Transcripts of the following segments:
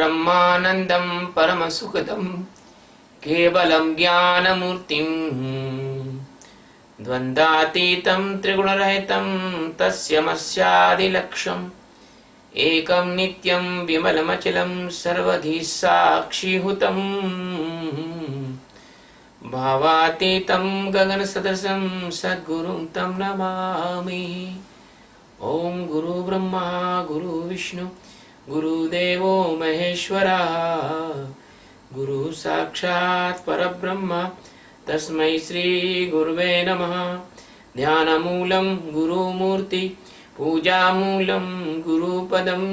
ब्रह्मानन्दं परमसुखदं केवलं ज्ञानमूर्तिं द्वन्द्वातीतं त्रिगुणरहितं तस्यमस्यादिलक्ष्यम् एकं नित्यं विमलमचलं सर्वधि साक्षीभूतं भावातीतं गगनसदृशं सद्गुरुं तं नमामि। ओम गुरु ब्रह्मा गुरु विष्णु गुरुदेवो महेश्वरा गुरु साक्षात् परब्रह्म तस्मै श्री गुरुवे नमः। ध्यानमूलं गुरुमूर्ति पूजामूलं गुरुपदं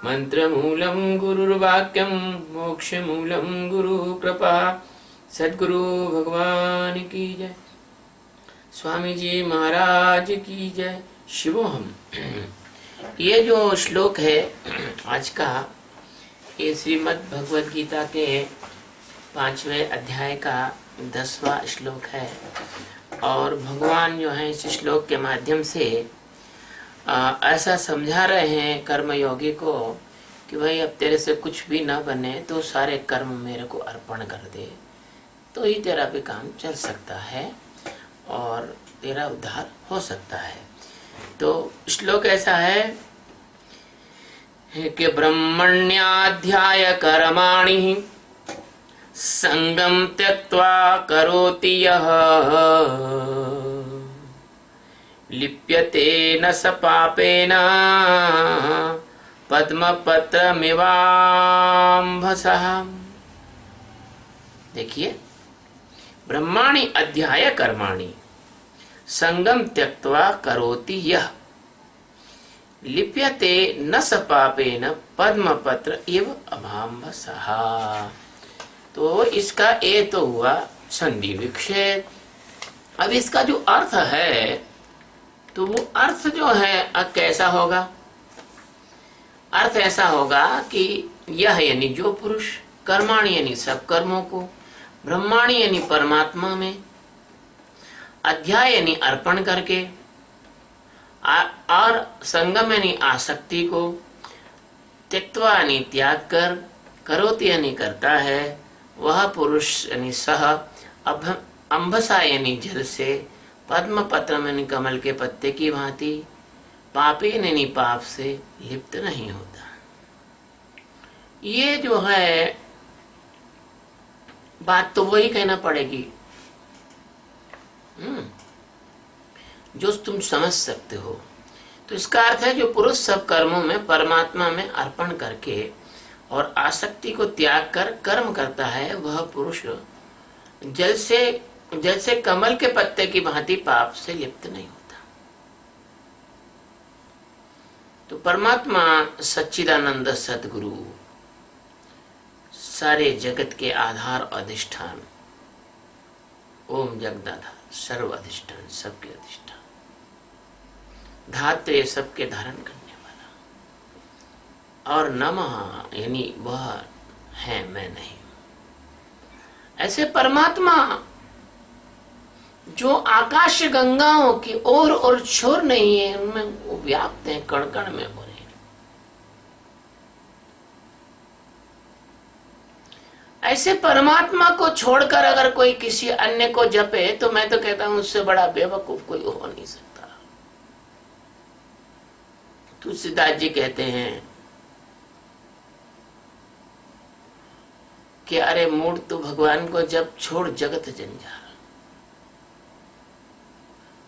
मंत्रमूलं गुरुर्वाक्यं मोक्षमूलं गुरुकृपा। सद्गुरु भगवान की जय। स्वामी जी महाराज की जय। शिवोहम। ये जो श्लोक है आज का, ये श्रीमद् भगवद गीता के 5वें अध्याय का 10वां श्लोक है। और भगवान जो है इस श्लोक के माध्यम से ऐसा समझा रहे हैं कर्मयोगी को कि भाई अब तेरे से कुछ भी ना बने तो सारे कर्म मेरे को अर्पण कर दे, तो ही तेरा भी काम चल सकता है और तेरा उद्धार हो सकता है। तो श्लोक ऐसा है कि ब्रह्मण्याध्याय कर्माणि संगम त्यक्त्वा करोति यः लिप्यते न स पापेन पद्मपत्रमिवाम्भसः। देखिए, ब्रह्माणि अध्याय कर्माणि संगम त्यक्त्वा करोति यः लिप्यते न स पापेन पद्मपत्र इव अभाम्भसः। तो इसका ए तो हुआ संधि विक्षेप। अब इसका जो अर्थ है तो वो अर्थ जो है अब कैसा होगा? अर्थ ऐसा होगा कि यह यानी जो पुरुष, कर्माणि यानी सब कर्मों को, ब्रह्माणि यानी परमात्मा में, अध्याय यानी अर्पण करके, और संगम यानी आसक्ति को, त्यक्त्वा यानी त्याग कर, करोति यानी करता है, वह पुरुष यानी सह अम्भसा यानी जल से, पद्म पत्र यानी कमल के पत्ते की भांति, पापी यानी पाप से लिप्त नहीं होता। ये जो है बात तो वही कहना पड़ेगी जो तुम समझ सकते हो। तो इसका अर्थ है जो पुरुष सब कर्मों में परमात्मा में अर्पण करके और आसक्ति को त्याग कर कर्म करता है, वह पुरुष जल से कमल के पत्ते की भांति पाप से लिप्त नहीं होता। तो परमात्मा सच्चिदानंद सद्गुरु सारे जगत के आधार अधिष्ठान, ओम जगदाधार सर्व अधिष्ठान, सबके अधिष्ठान, धात्रे सबके धारण करने वाला, और नमः यानी वह है, मैं नहीं। ऐसे परमात्मा जो आकाश गंगाओं की ओर और छोर नहीं है, उनमें वो व्याप्त है, कण कण में हो रहे हैं। ऐसे परमात्मा को छोड़कर अगर कोई किसी अन्य को जपे तो मैं तो कहता हूं उससे बड़ा बेवकूफ कोई हो नहीं सकता। तुलसीदास जी कहते हैं कि अरे मूड तू भगवान को जब छोड़ जगत जंजाल।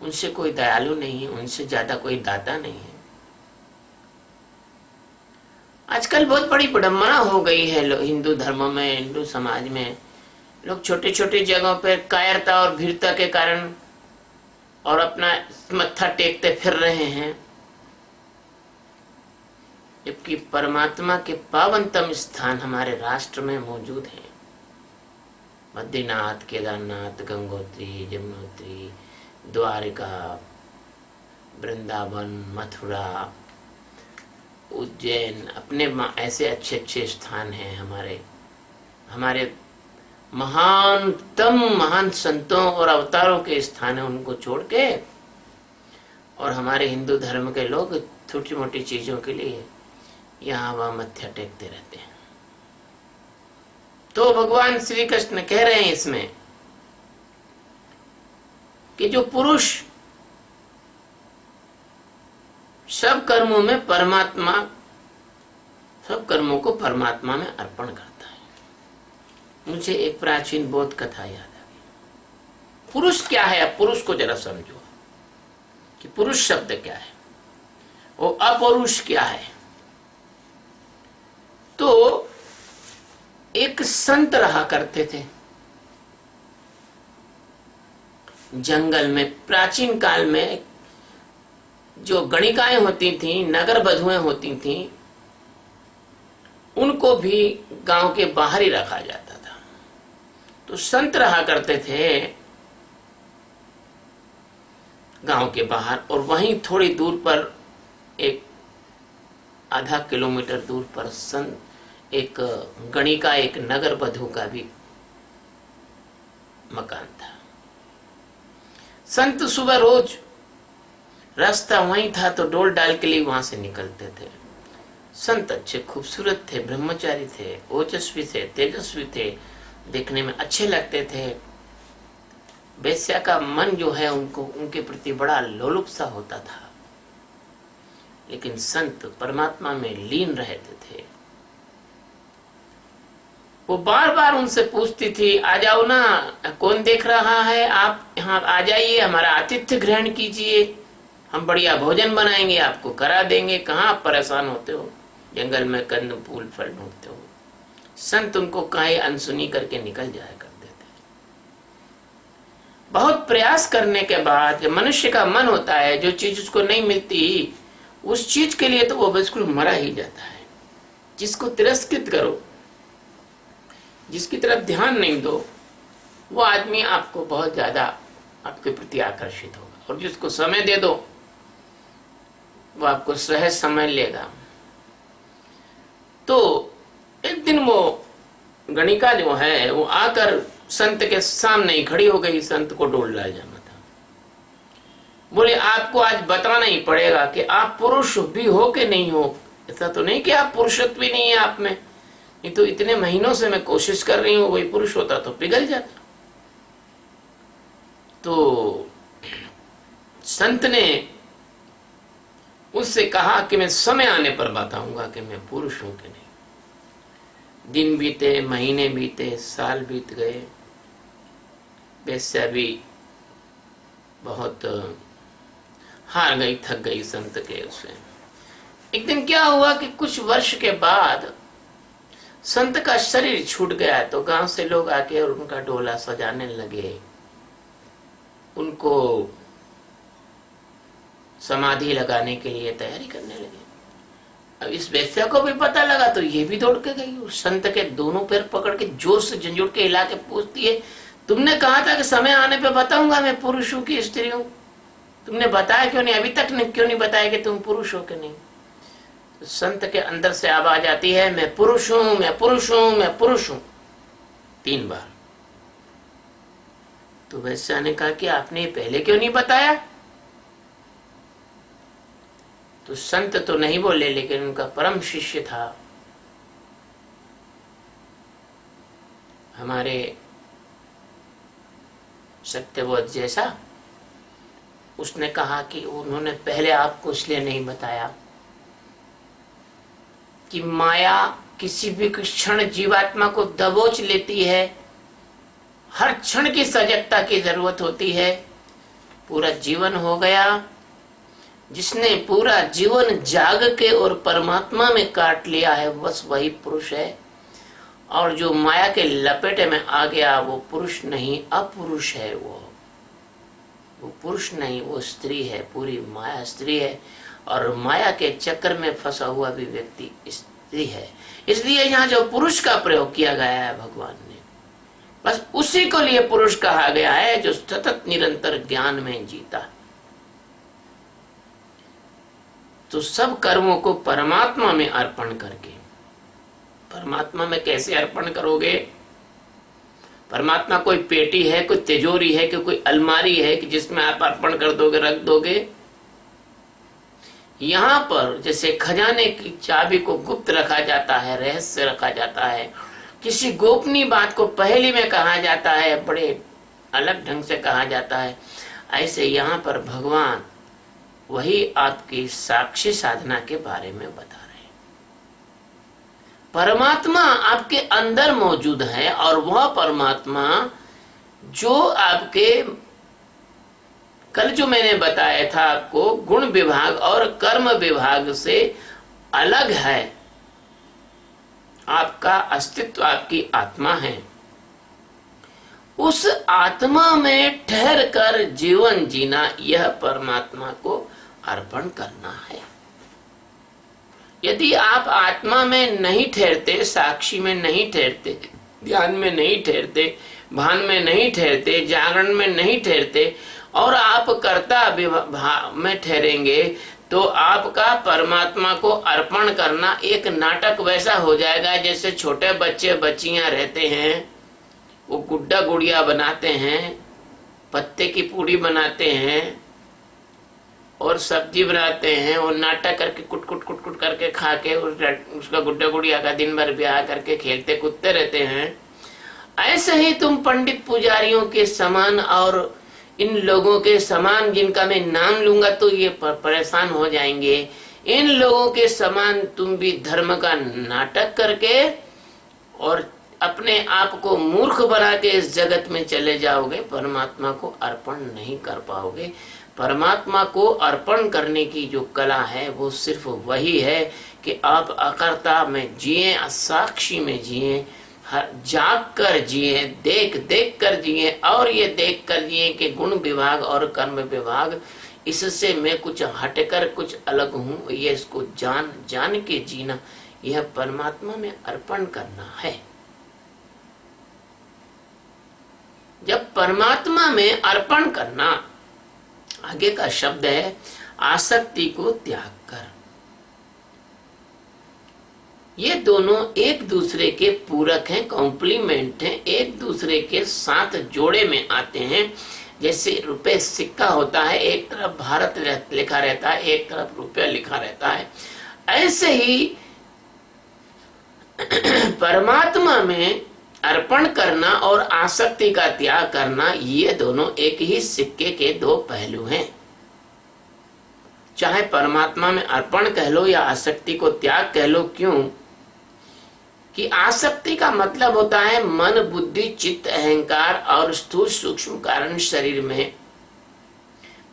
उनसे कोई दयालु नहीं है, उनसे ज्यादा कोई दाता नहीं है। आजकल बहुत बड़ी विडंबना हो गई है हिंदू धर्म में, हिंदू समाज में। लोग छोटे छोटे जगहों पर कायरता और भीरता के कारण और अपना मत्था टेकते फिर रहे हैं, जबकि परमात्मा के पावनतम स्थान हमारे राष्ट्र में मौजूद हैं। बद्रीनाथ, केदारनाथ, गंगोत्री, यमुनोत्री, द्वारिका, वृंदावन, मथुरा, उज्जैन, अपने ऐसे अच्छे अच्छे स्थान हैं। हमारे महान संतों और अवतारों के स्थान है, उनको छोड़ के और हमारे हिंदू धर्म के लोग छोटी मोटी चीजों के लिए यहाँ वहाँ मत्था टेकते रहते हैं। तो भगवान श्री कृष्ण कह रहे हैं इसमें कि जो पुरुष सब कर्मों में परमात्मा, सब कर्मों को परमात्मा में अर्पण करता है। मुझे एक प्राचीन बौद्ध कथा याद आ गई। पुरुष क्या है? अब पुरुष को जरा समझो कि पुरुष शब्द क्या है, वो अपरुष क्या है। तो एक संत रहा करते थे जंगल में। प्राचीन काल में जो गणिकाएं होती थीं, नगर बधुएं होती थीं, उनको भी गांव के बाहर ही रखा जाता था। तो संत रहा करते थे गांव के बाहर, और वहीं थोड़ी दूर पर एक आधा किलोमीटर दूर पर संत एक गणिका, एक नगर बधु का भी मकान था। संत सुबह रोज रास्ता वहीं था तो डोल डाल के लिए वहां से निकलते थे। संत अच्छे खूबसूरत थे, ब्रह्मचारी थे, ओजस्वी थे, तेजस्वी थे, देखने में अच्छे लगते थे। वेश्या का मन जो है उनको उनके प्रति बड़ा लोलुप सा होता था। लेकिन संत परमात्मा में लीन रहते थे। वो बार बार उनसे पूछती थी, आ जाओ ना, कौन देख रहा है, आप यहाँ आ जाइए, हमारा आतिथ्य ग्रहण कीजिए, हम बढ़िया भोजन बनाएंगे, आपको करा देंगे। कहाँ आप परेशान होते हो, जंगल में कंद फूल फल ढूंढते हो। संत उनको काहे अनसुनी करके निकल जाया करते थे। बहुत प्रयास करने के बाद जब मनुष्य का मन होता है, जो चीज उसको नहीं मिलती उस चीज के लिए तो वो बिल्कुल मरा ही जाता है। जिसको तिरस्कृत करो, जिसकी तरफ ध्यान नहीं दो, वो आदमी आपको बहुत ज्यादा आपके प्रति आकर्षित होगा, और जिसको समय दे दो वो आपको सहज समझ लेगा। तो एक दिन वो गणिका जो है वो आकर संत के सामने ही खड़ी हो गई। संत को डोल डाल जाना था। बोले, आपको आज बताना ही पड़ेगा कि आप पुरुष भी हो कि नहीं हो। ऐसा तो नहीं कि आप पुरुषत्व भी नहीं है आप में, नहीं तो इतने महीनों से मैं कोशिश कर रही हूँ, वही पुरुष होता तो पिघल जाता। तो संत ने उससे कहा कि मैं समय आने पर बताऊंगा कि मैं पुरुष हूं कि नहीं। दिन बीते, महीने बीते, साल बीत गए। वेश्या भी बहुत हार गई, थक गई संत के उसे। एक दिन क्या हुआ कि कुछ वर्ष के बाद संत का शरीर छूट गया। तो गांव से लोग आके और उनका डोला सजाने लगे, उनको समाधि लगाने के लिए तैयारी करने लगे। अब इस वेश्या को भी पता लगा तो ये भी दौड़ के गई, उस संत के दोनों पैर पकड़ के जोर से झंझोड़ के हिला के पूछती है, तुमने कहा था कि समय आने पे बताऊंगा मैं पुरुष हूं कि स्त्री हूं, तुमने बताया क्यों नहीं, अभी तक क्यों नहीं बताया कि तुम पुरुष हो कि नहीं। तो संत के अंदर से आवाज आती है, मैं पुरुष हूं, मैं पुरुष हूं, मैं पुरुष हूं, 3 बार। तो वेश्या ने कहा कि आपने पहले क्यों नहीं बताया। तो संत तो नहीं बोले, लेकिन उनका परम शिष्य था हमारे सत्यवोध जैसा, उसने कहा कि उन्होंने पहले आपको इसलिए नहीं बताया कि माया किसी भी क्षण जीवात्मा को दबोच लेती है। हर क्षण की सजगता की जरूरत होती है। पूरा जीवन हो गया, जिसने पूरा जीवन जाग के और परमात्मा में काट लिया है बस वही पुरुष है। और जो माया के लपेटे में आ गया वो पुरुष नहीं, अपुरुष है। वो पुरुष नहीं, वो स्त्री है, पूरी माया स्त्री है। और माया के चक्कर में फंसा हुआ भी व्यक्ति स्त्री है। इसलिए यहाँ जो पुरुष का प्रयोग किया गया है भगवान ने, बस उसी को लिए पुरुष कहा गया है, जो सतत निरंतर ज्ञान में जीता। तो सब कर्मों को परमात्मा में अर्पण करके, परमात्मा में कैसे अर्पण करोगे? परमात्मा कोई पेटी है, कोई तिजोरी है, कि कोई अलमारी है कि जिसमें आप अर्पण कर दोगे, रख दोगे? यहाँ पर जैसे खजाने की चाबी को गुप्त रखा जाता है, रहस्य रखा जाता है, किसी गोपनीय बात को पहेली में कहा जाता है, बड़े अलग ढंग से कहा जाता है, ऐसे यहाँ पर भगवान वही आपकी साक्षी साधना के बारे में बता रहे हैं। परमात्मा आपके अंदर मौजूद है और वह परमात्मा जो आपके कल जो मैंने बताया था आपको गुण विभाग और कर्म विभाग से अलग है। आपका अस्तित्व आपकी आत्मा है, उस आत्मा में ठहर कर जीवन जीना, यह परमात्मा को अर्पण करना है। यदि आप आत्मा में नहीं ठहरते, साक्षी में नहीं ठहरते, ध्यान में नहीं ठहरते, भान में नहीं ठहरते, जागरण में नहीं ठहरते और आप कर्ता में ठहरेंगे तो आपका परमात्मा को अर्पण करना एक नाटक वैसा हो जाएगा जैसे छोटे बच्चे बच्चियां रहते हैं, वो गुड्डा गुड़िया बनाते हैं, पत्ते की पूड़ी बनाते हैं और सब्जी बनाते हैं और नाटक करके कुट कुट कुट कुट करके खा के उसका गुड्डा गुड़िया का दिन भर ब्याह करके खेलते कूदते रहते हैं। ऐसे ही तुम पंडित पुजारियों के समान और इन लोगों के समान, जिनका मैं नाम लूंगा तो ये परेशान हो जाएंगे, इन लोगों के समान तुम भी धर्म का नाटक करके और अपने आप को मूर्ख बना के इस जगत में चले जाओगे, परमात्मा को अर्पण नहीं कर पाओगे। परमात्मा को अर्पण करने की जो कला है वो सिर्फ वही है कि आप अकर्ता में जिए, साक्षी में जिए, जाग कर जिए, देख देख कर जिए और ये देख कर जिए कि गुण विभाग और कर्म विभाग, इससे मैं कुछ हटकर कुछ अलग हूँ, ये इसको जान जान के जीना, यह परमात्मा में अर्पण करना है। जब परमात्मा में अर्पण करना, आगे का शब्द है आसक्ति को त्याग कर। ये दोनों एक दूसरे के पूरक हैं, कॉम्प्लीमेंट हैं, एक दूसरे के साथ जोड़े में आते हैं। जैसे रुपए सिक्का होता है, एक तरफ भारत लिखा रहता है, एक तरफ रुपया लिखा रहता है, ऐसे ही परमात्मा में अर्पण करना और आसक्ति का त्याग करना, ये दोनों एक ही सिक्के के दो पहलू हैं। चाहे परमात्मा में अर्पण कह लो या आसक्ति को त्याग कह लो। क्यों कि आसक्ति का मतलब होता है मन, बुद्धि, चित्त, अहंकार और स्थूल सूक्ष्म कारण शरीर में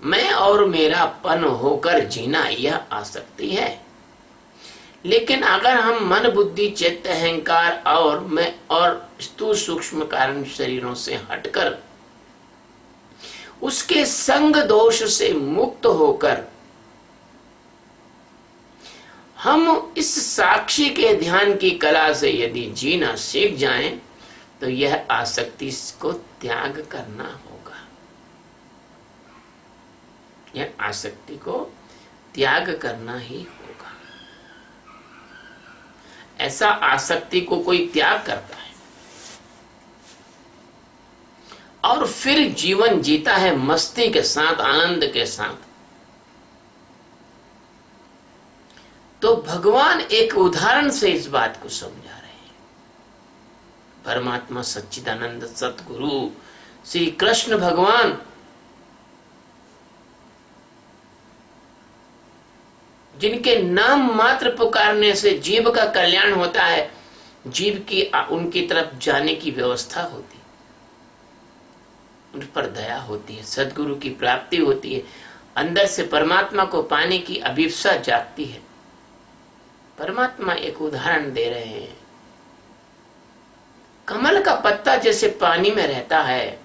मैं और मेरापन होकर जीना, यह आसक्ति है। लेकिन अगर हम मन, बुद्धि, चित्त, अहंकार और मैं और स्थूल सूक्ष्म कारण शरीरों से हटकर उसके संग दोष से मुक्त होकर हम इस साक्षी के ध्यान की कला से यदि जीना सीख जाएं तो यह आसक्ति को त्याग करना होगा। यह आसक्ति को त्याग करना ही होगा। ऐसा आसक्ति को कोई त्याग करता है और फिर जीवन जीता है मस्ती के साथ, आनंद के साथ। तो भगवान एक उदाहरण से इस बात को समझा रहे हैं। परमात्मा सच्चिदानंद सतगुरु श्री कृष्ण भगवान जिनके नाम मात्र पुकारने से जीव का कल्याण होता है, जीव की उनकी तरफ जाने की व्यवस्था होती, उन पर दया होती है, सद्गुरु की प्राप्ति होती है, अंदर से परमात्मा को पाने की अभिप्सा जागती है। परमात्मा एक उदाहरण दे रहे हैं। कमल का पत्ता जैसे पानी में रहता है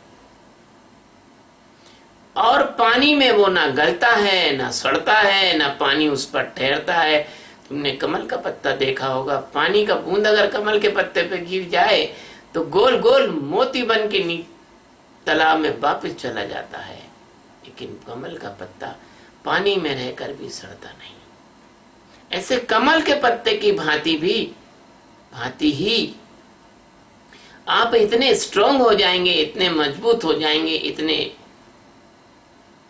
और पानी में वो ना गलता है, ना सड़ता है, ना पानी उस पर ठहरता है। तुमने कमल का पत्ता देखा होगा, पानी का बूंद अगर कमल के पत्ते पे गिर जाए तो गोल गोल मोती बन के तालाब में वापस चला जाता है। लेकिन कमल का पत्ता पानी में रहकर भी सड़ता नहीं। ऐसे कमल के पत्ते की भांति ही आप इतने स्ट्रांग हो जाएंगे, इतने मजबूत हो जाएंगे, इतने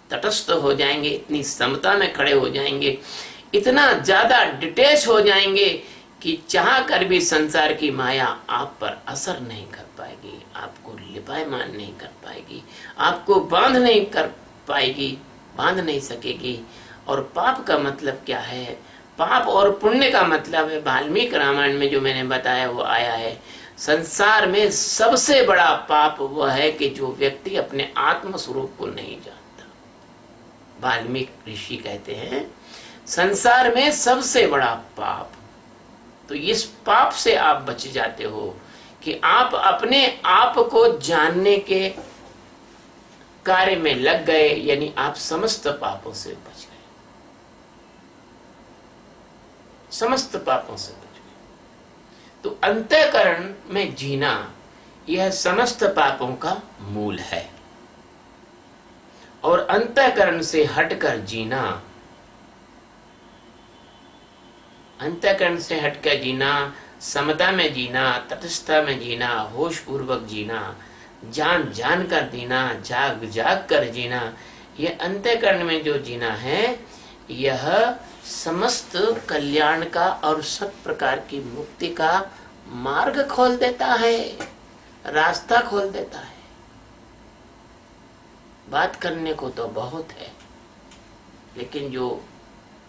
तटस्थ हो जाएंगे, इतनी समता में खड़े हो जाएंगे, इतना ज्यादा डिटेच हो जाएंगे कि चाह कर भी संसार की माया आप पर असर नहीं कर पाएगी, आपको लिपायमान नहीं कर पाएगी, आपको बांध नहीं कर पाएगी, बांध नहीं सकेगी। और पाप का मतलब क्या है? पाप और पुण्य का मतलब है, वाल्मीकि रामायण में जो मैंने बताया वो आया है, संसार में सबसे बड़ा पाप वह है कि जो व्यक्ति अपने आत्म स्वरूप को नहीं जानता। वाल्मीकि ऋषि कहते हैं संसार में सबसे बड़ा पाप। तो इस पाप से आप बच जाते हो कि आप अपने आप को जानने के कार्य में लग गए, यानी आप समस्त पापों से बच गए, समस्त पापों से बच गए। तो अंतःकरण में जीना यह समस्त पापों का मूल है। और अंतःकरण से हटकर जीना, अंतःकरण से हटकर जीना, समता में जीना, तटस्थता में जीना, होश पूर्वक जीना, जान जान कर जीना, जाग जाग कर जीना, यह अंतःकरण में जो जीना है यह समस्त कल्याण का और सब प्रकार की मुक्ति का मार्ग खोल देता है, रास्ता खोल देता है। बात करने को तो बहुत है, लेकिन जो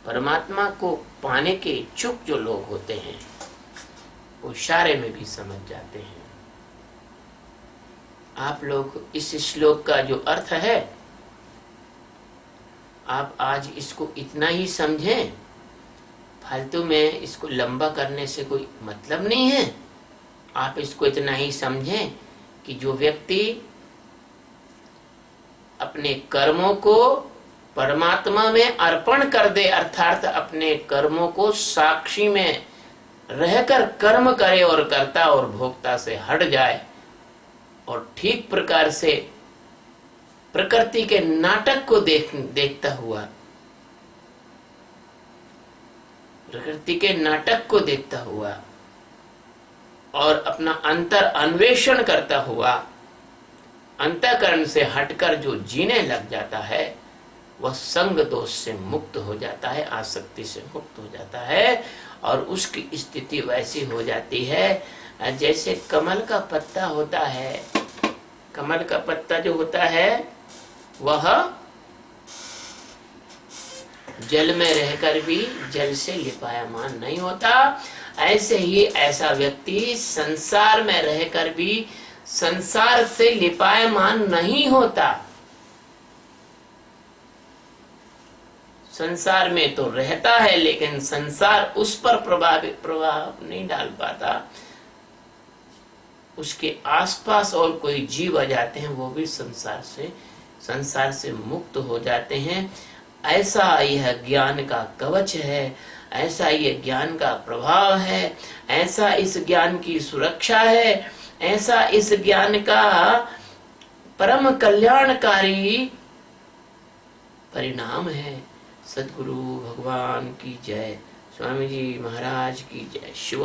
परमात्मा को पाने के इच्छुक जो लोग होते हैं वो इशारे में भी समझ जाते हैं। आप लोग इस श्लोक का जो अर्थ है आप आज इसको इतना ही समझें, फालतू में इसको लंबा करने से कोई मतलब नहीं है। आप इसको इतना ही समझें कि जो व्यक्ति अपने कर्मों को परमात्मा में अर्पण कर दे, अर्थात अपने कर्मों को साक्षी में रहकर कर्म करे और कर्ता और भोक्ता से हट जाए और ठीक प्रकार से प्रकृति के नाटक को देखता हुआ, प्रकृति के नाटक को देखता हुआ और अपना अंतर अन्वेषण करता हुआ अंतःकरण से हटकर जो जीने लग जाता है वह संग दोष से मुक्त हो जाता है, आसक्ति से मुक्त हो जाता है और उसकी स्थिति वैसी हो जाती है जैसे कमल का पत्ता होता है। कमल का पत्ता जो होता है वह जल में रहकर भी जल से लिपायमान नहीं होता। ऐसे ही ऐसा व्यक्ति संसार में रहकर भी संसार से लिपायमान नहीं होता। संसार में तो रहता है लेकिन संसार उस पर प्रभाव नहीं डाल पाता। उसके आसपास और कोई जीव आ जाते हैं वो भी संसार से मुक्त हो जाते हैं। ऐसा यह ज्ञान का कवच है, ऐसा यह ज्ञान का प्रभाव है, ऐसा इस ज्ञान की सुरक्षा है, ऐसा इस ज्ञान का परम कल्याणकारी परिणाम है। सद्गुरु भगवान की जय, स्वामी जी महाराज की जय। शिव।